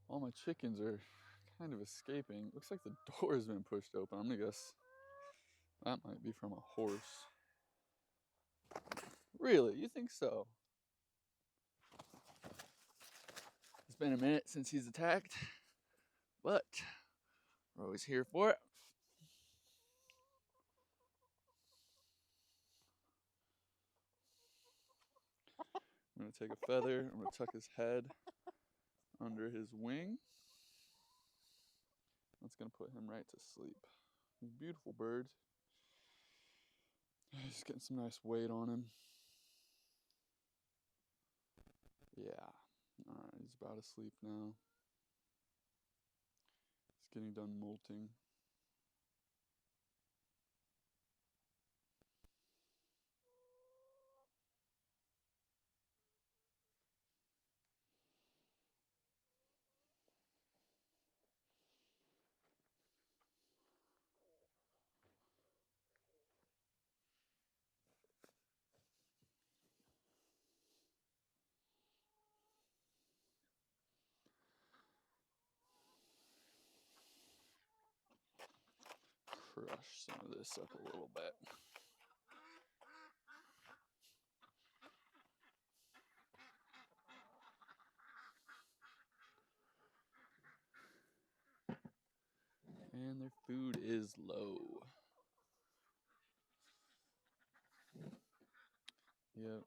All my chickens are kind of escaping. Looks like the door has been pushed open. I'm gonna guess that might be from a horse. Really? You think so? It's been a minute since he's attacked, but we're always here for it. I'm gonna take a feather, I'm gonna tuck his head under his wing. That's gonna put him right to sleep. He's a beautiful bird. He's getting some nice weight on him. Yeah. Alright, he's about asleep now. He's getting done molting. Crush some of this up a little bit. And their food is low. Yep.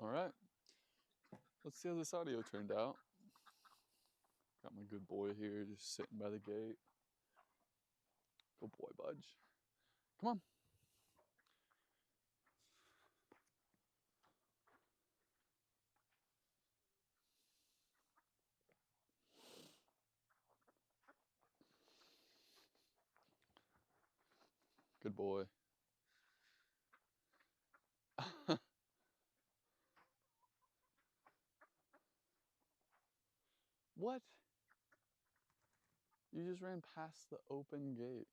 All right. Let's see how this audio turned out. Got my good boy here just sitting by the gate. Good boy, Budge. Come on. Good boy. What? You just ran past the open gate.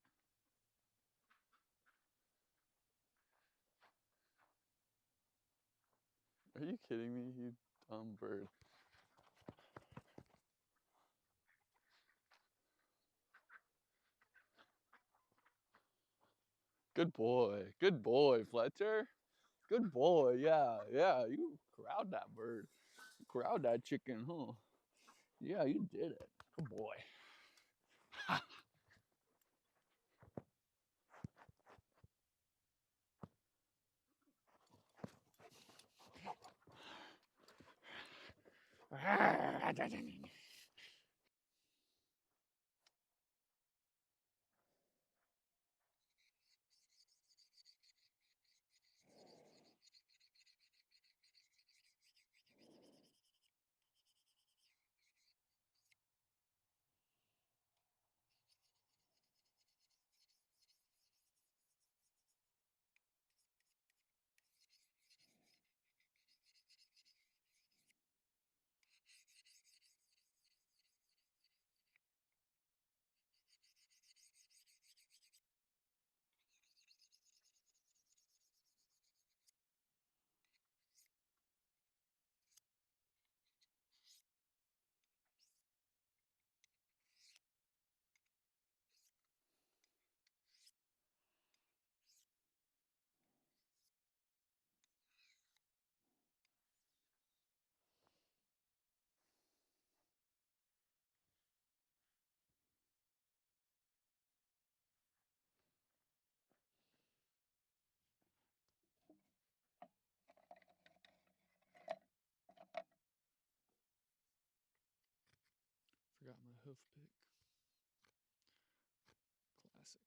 Are you kidding me, you dumb bird? Good boy, Fletcher. Good boy, yeah, you corralled that bird. You corralled that chicken, huh? Yeah, you did it. Good boy. Forgot my hoof pick. Classic.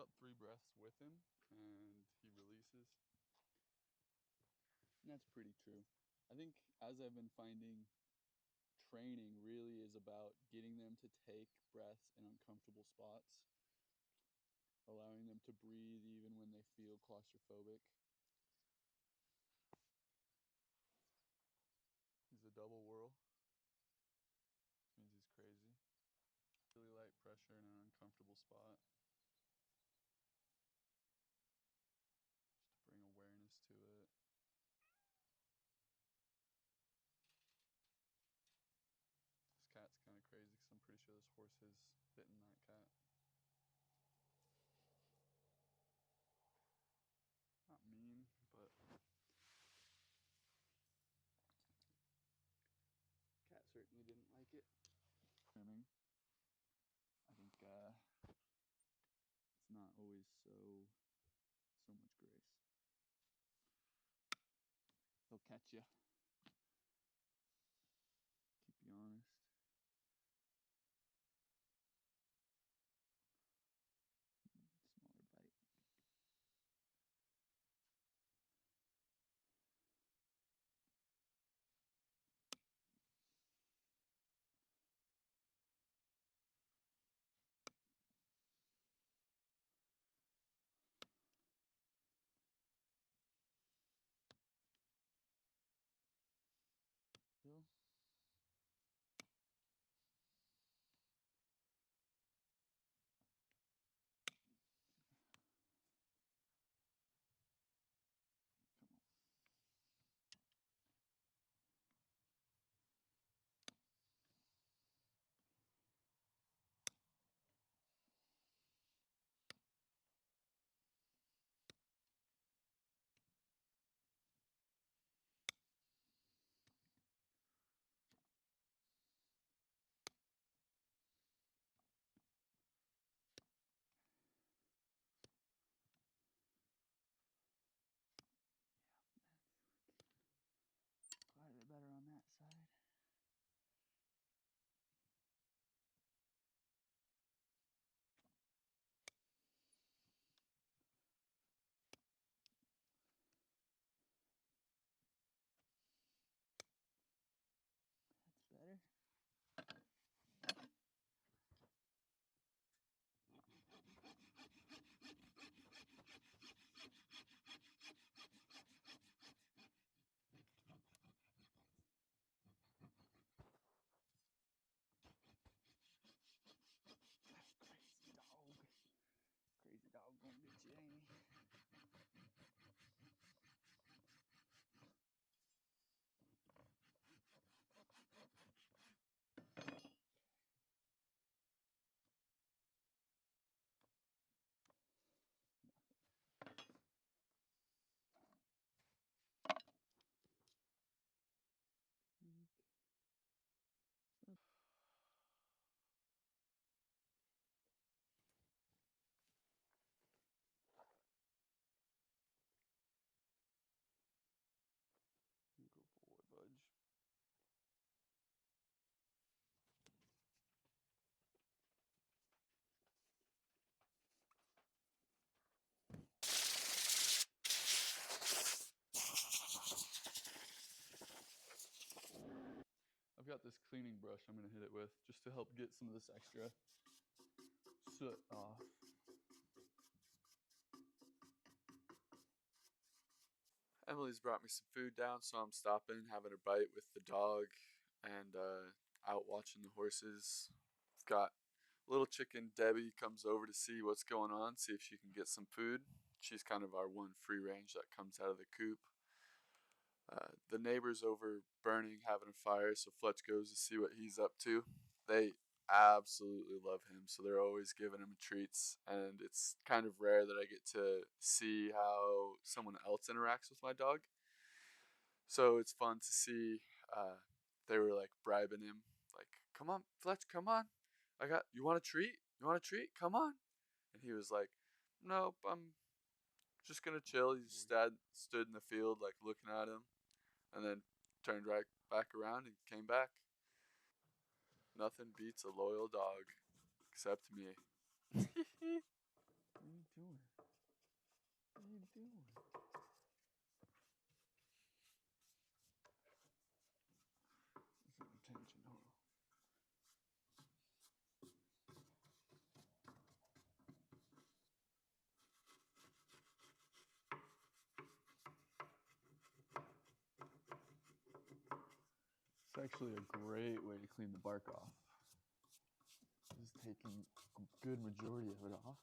about 3 breaths with him and he releases. And that's pretty true. I think as I've been finding, training really is about getting them to take breaths in uncomfortable spots, allowing them to breathe even when they feel claustrophobic. He's a double whirl, which means he's crazy. Really light pressure in an uncomfortable spot, just to bring awareness to it. This cat's kind of crazy because I'm pretty sure this horse has bitten that cat. Not mean, but cat certainly didn't like it. Trimming. I think it's not always so much grace. They'll catch you. Keep you honest. Smaller bite. Bill? Come on. Yeah, that's quite a bit better on that side. That's better. Crazy dog. Crazy dog gonna get you, ain't he? Good boy, Budge. I've got this cleaning brush I'm gonna hit it with just to help get some of this extra soot off. Emily's brought me some food down, so I'm stopping, having a bite with the dog, and out watching the horses. I've got little chicken Debbie comes over to see what's going on, see if she can get some food. She's kind of our one free range that comes out of the coop. The neighbor's over burning, having a fire, so Fletch goes to see what he's up to. They absolutely love him, so they're always giving him treats, and it's kind of rare that I get to see how someone else interacts with my dog. So it's fun to see. They were like bribing him, like, "Come on, Fletch, come on. You want a treat? You want a treat? Come on." And he was like, "Nope, I'm just gonna chill." He just stood in the field, like looking at him, and then turned right back around and came back. Nothing beats a loyal dog, except me. doing? What are you doing? Some attention, huh? It's actually a great way to clean the bark off. Just taking a good majority of it off.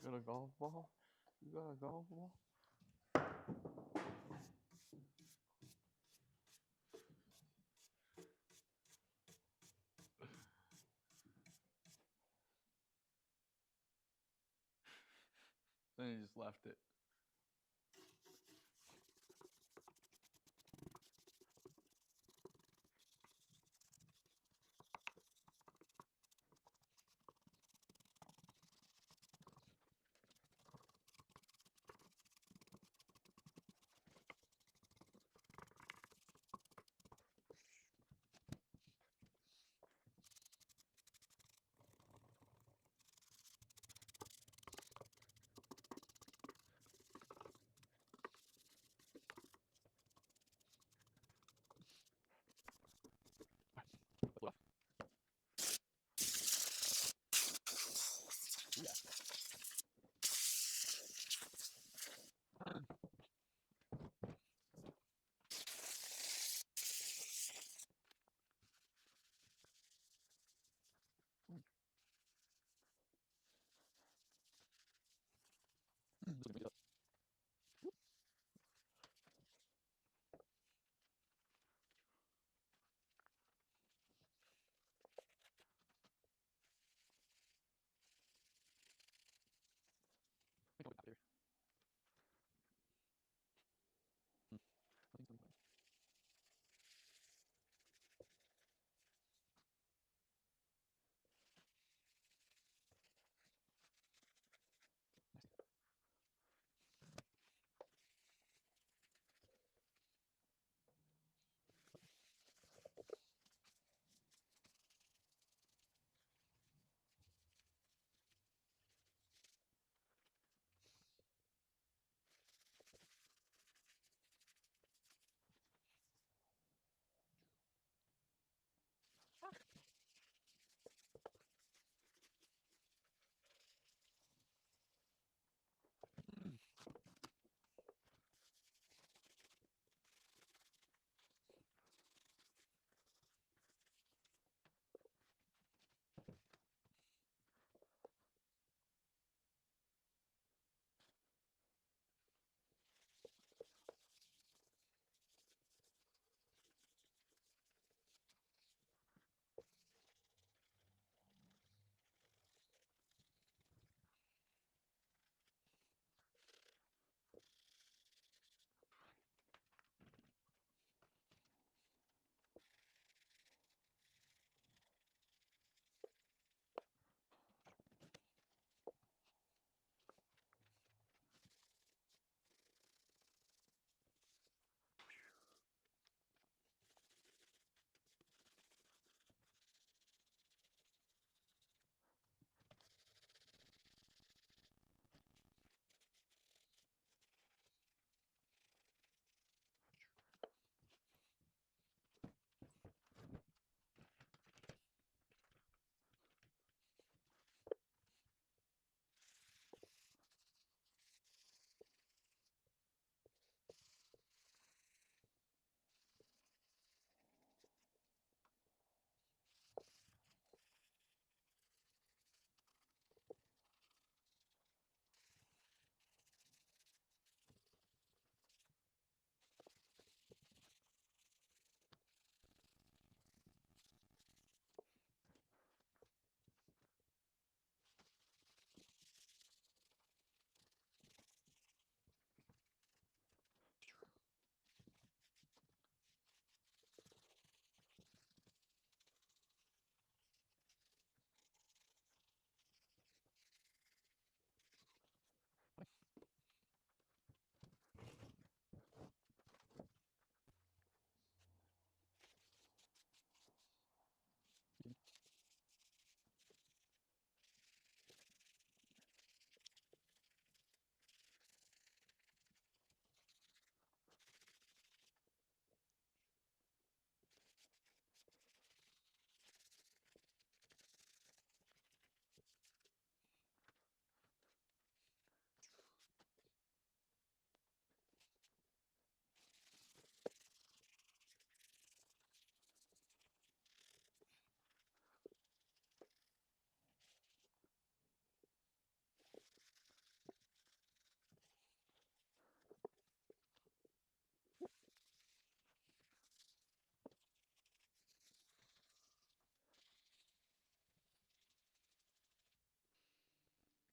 You got a golf ball? You got a golf ball? Then he just left it.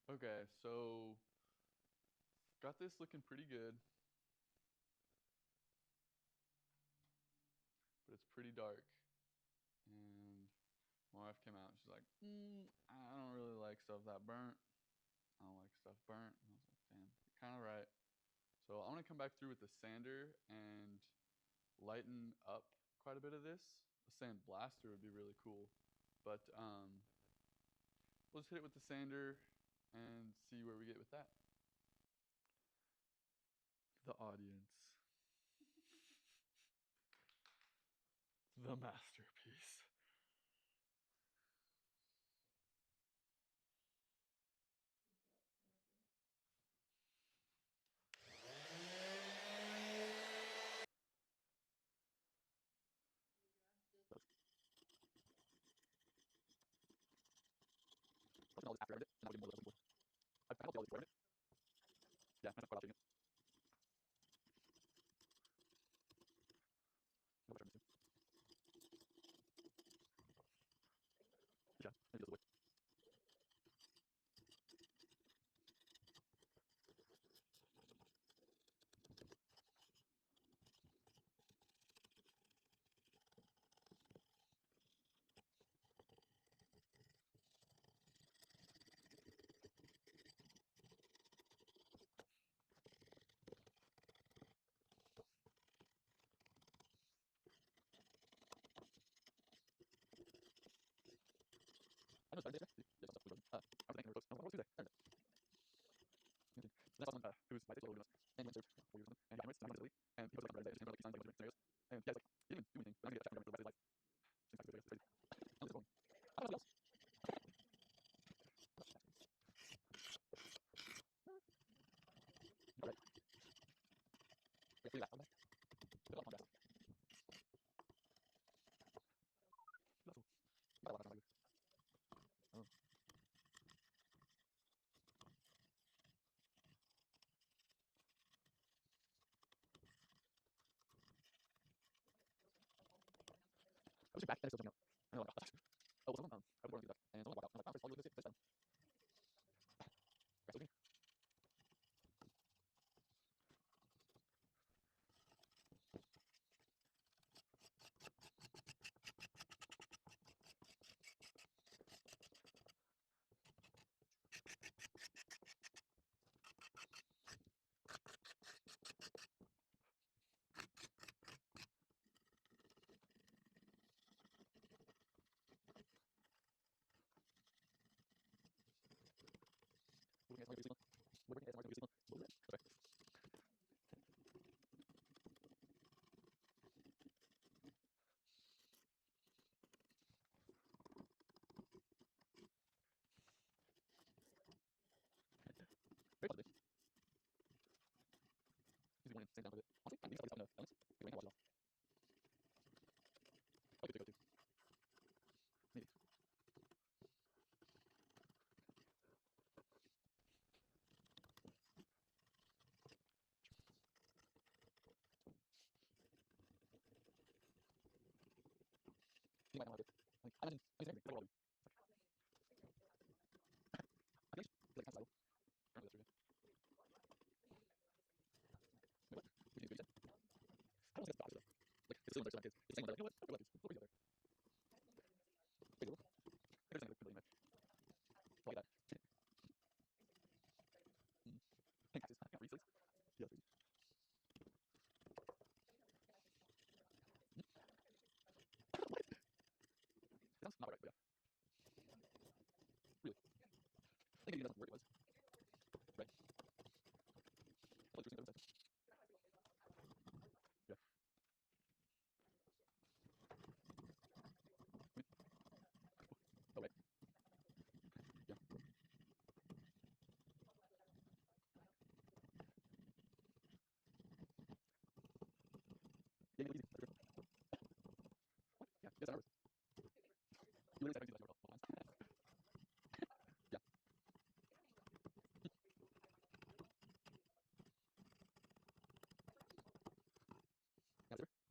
Okay, so got this looking pretty good, but it's pretty dark. And my wife came out and she's like, I don't really like stuff that burnt. I don't like stuff burnt. And I was like, damn, you're kind of right. So I'm gonna come back through with the sander and lighten up quite a bit of this. A sand blaster would be really cool, but we'll just hit it with the sander and see where we get with that. The audience. The masterpiece. And that's someone who was like totally luminous and went through 4 years with him, and he got Emirates, now he's in Italy, and he posted like the other day, just like these signs, like different scenarios, and yeah, it's like he didn't even do anything, but I need to get a check from him for the rest of his life. Seems like it's crazy. I'm just going. I don't know what else. All right. We have 3 left. Okay. There's a lot of time left. That's cool. You got a lot of time. Oh. I was back and it's still jumping out. I know, like, oh, well, someone, I was born to that, and someone walked out. I'm like, wow, first of all, you look at this, grass looking. Moving it, it's moving it, it's moving it. Okay. Very positive. He's going to down with it. Honestly, I think he's out of the balance. He's going to watch it off. I could go too. Maybe. He might not want to. Like, I imagine he's angry. Like, what do? I think he's like kind of slow. I don't know if that's true. Wait, what? Would you do that? I don't think it's the opposite though. Like, it's still interesting kids. It's the same one. Like, you know what? I feel like it's what there. Wait, look. There's another good image. Like that. Pink cactus. I can't read this. Yeah, that's crazy. What? It sounds not right, but yeah. Really. I think it doesn't work. It was. Right. I'll just do it. Yeah. Wait. Oh, right. Yeah. Yeah, easy. That's true. What? Yeah. Yes, I know. You literally said everything like you were all lines. Yeah. Yeah, that's true.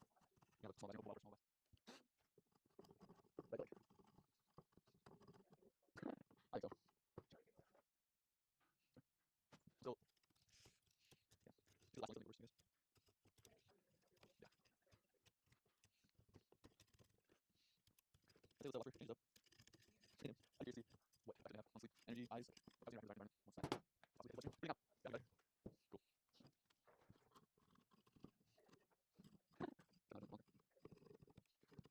Yeah, that's small. I know. Small. Like. I go. So, yeah. The last one's the worst, I guess. Yeah. I say let's watch for up. I'm curious to see what I can have. Honestly, energy, eyes, like, I was going to environment. What's that? Possibly, what's you? Bring up. Yeah, better. Cool. Another one.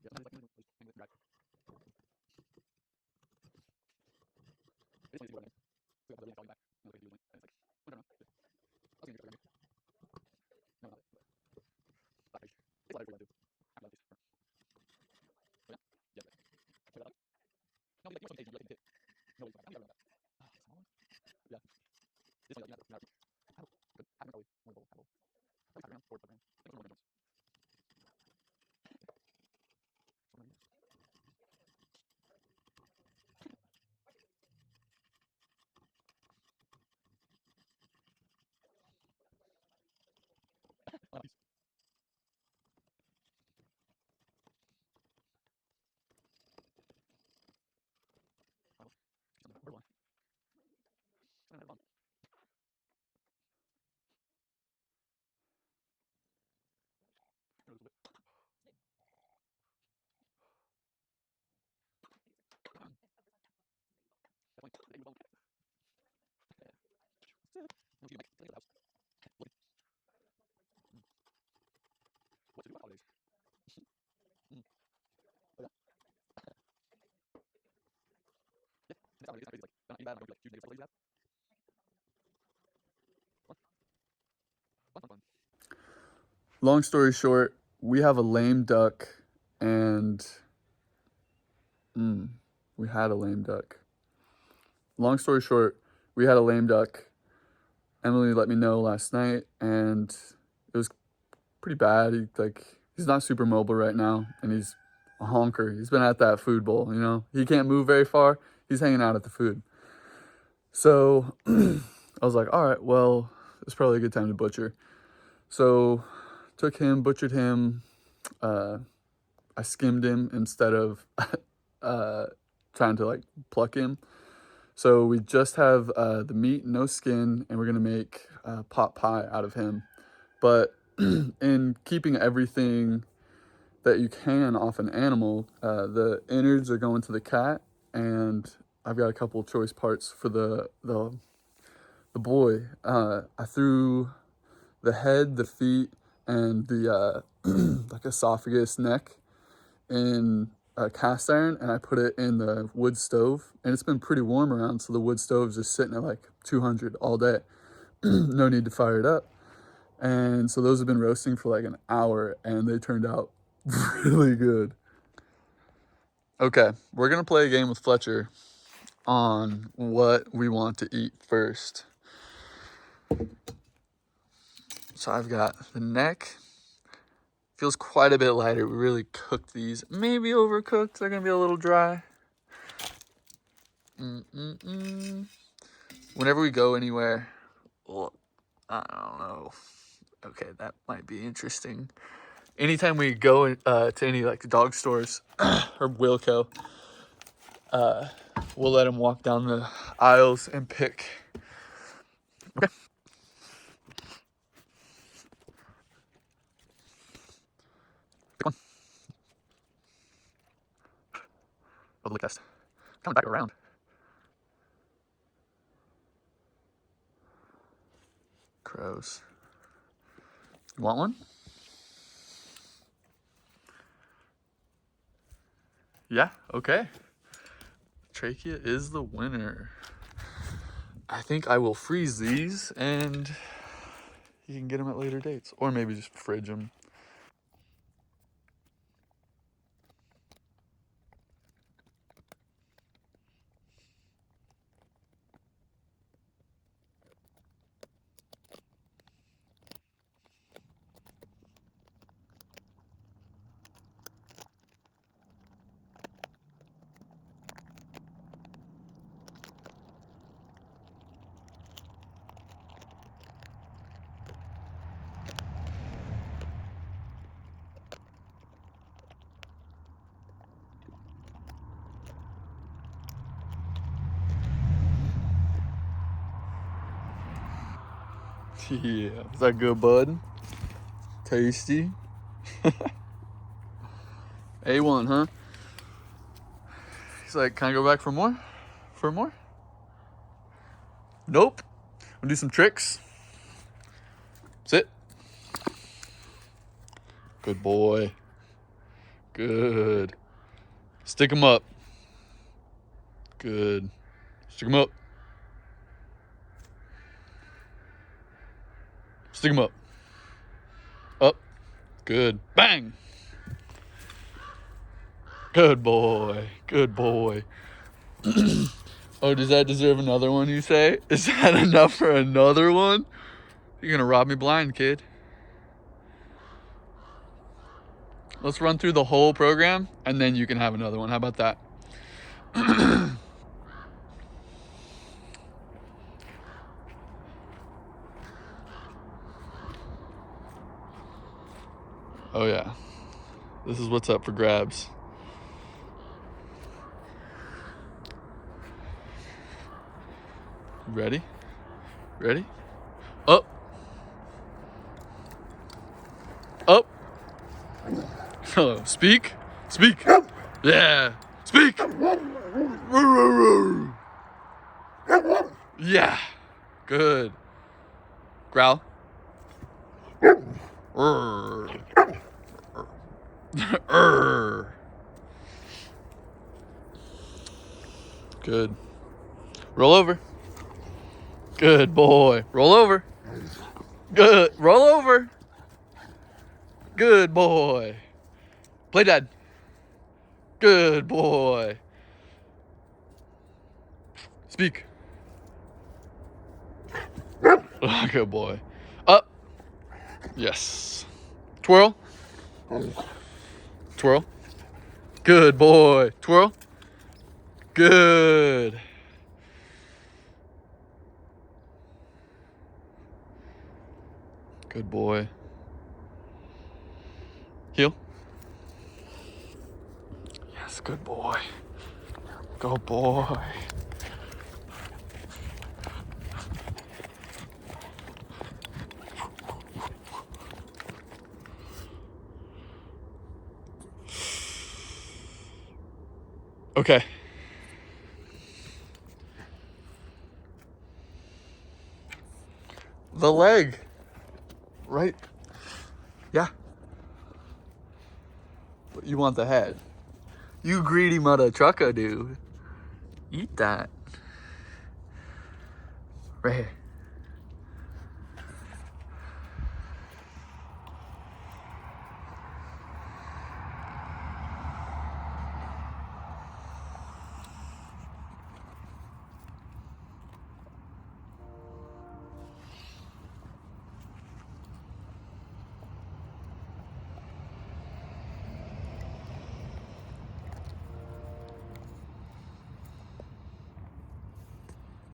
Yeah, sometimes like, just hang with the drag. It's only 0 minutes. So I have to really call you back. And look at you doing it. And it's like, I don't know. Yeah. I was going to do it. No, not it. But it's a lot of work to do. I love this. Oh, yeah? Yeah, right. Check that out. No, like, you're so engaged. You like hit. No, it's fine. I'm never that. Small one? Yeah. This one, like, you know, paddle. Good. Paddle, probably. More bowl, paddle. Probably paddle around. Forward, paddle around. I think it's more than jumps. So many. Nice. Paddle. Something. Where one? Something like that. A little bit. Definitely. Hey, move on. Yeah. What's it? No, you make. It's like a house. Look. What to do about holidays? Mm. Oh, yeah. Yeah. And it's not really, it's not crazy. Like, you know, like, huge negative holidays you have. What? long story short, we have a lame duck, and we had a lame duck. Long story short, we had a lame duck. Emily let me know last night, and it was pretty bad. He's not super mobile right now, and he's a honker. He's been at that food bowl, you know. He can't move very far. He's hanging out at the food. So I was like, all right, well, it's probably a good time to butcher. So took him, butchered him. I skimmed him instead of trying to like pluck him. So we just have the meat, no skin, and we're gonna make pot pie out of him. But in keeping everything that you can off an animal, the innards are going to the cat, and I've got a couple of choice parts for the boy. I threw the head, the feet, and the like esophagus, neck in a cast iron, and I put it in the wood stove, and it's been pretty warm around, so the wood stove is just sitting at like 200 all day. No need to fire it up. And so those have been roasting for like an hour, and they turned out really good. Okay, we're gonna play a game with Fletcher on what we want to eat first. So I've got the neck. Feels quite a bit lighter. We really cooked these. Maybe overcooked. They're gonna be a little dry. Whenever we go anywhere, well, I don't know. Okay, that might be interesting. Anytime we go to any like dog stores or Wilco, we'll let him walk down the aisles and pick. Okay. Pick one. Oh, the lick test. Coming back around. Crows. You want one? Yeah, okay. Trachea is the winner. I think I will freeze these, and you can get them at later dates. Or maybe just fridge them. Yeah, is that good, bud? Tasty. A1, huh? He's like, can I go back for more? For more? Nope. We'll do some tricks. Sit. Good boy. Good. Stick him up. Good. Stick him up. Stick him up. Up. Good. Bang. Good boy. Good boy. Oh, does that deserve another one, you say? Is that enough for another one? You're gonna rob me blind, kid. Let's run through the whole program, and then you can have another one. How about that? Oh, yeah. This is what's up for grabs. Ready? Ready? Up. Up. Oh, speak. Speak. Yeah. Speak. Yeah. Good. Growl. Good. Roll over. Good boy. Roll over. Good. Roll over. Good boy. Play dead. Good boy. Speak. Good boy. Up. Yes. Twirl. Twirl. Good boy. Twirl. Good. Good boy. Heel. Yes, good boy. Go boy. Okay. The leg. Right. Yeah. But you want the head. You greedy mother trucker, dude. Eat that. Right here.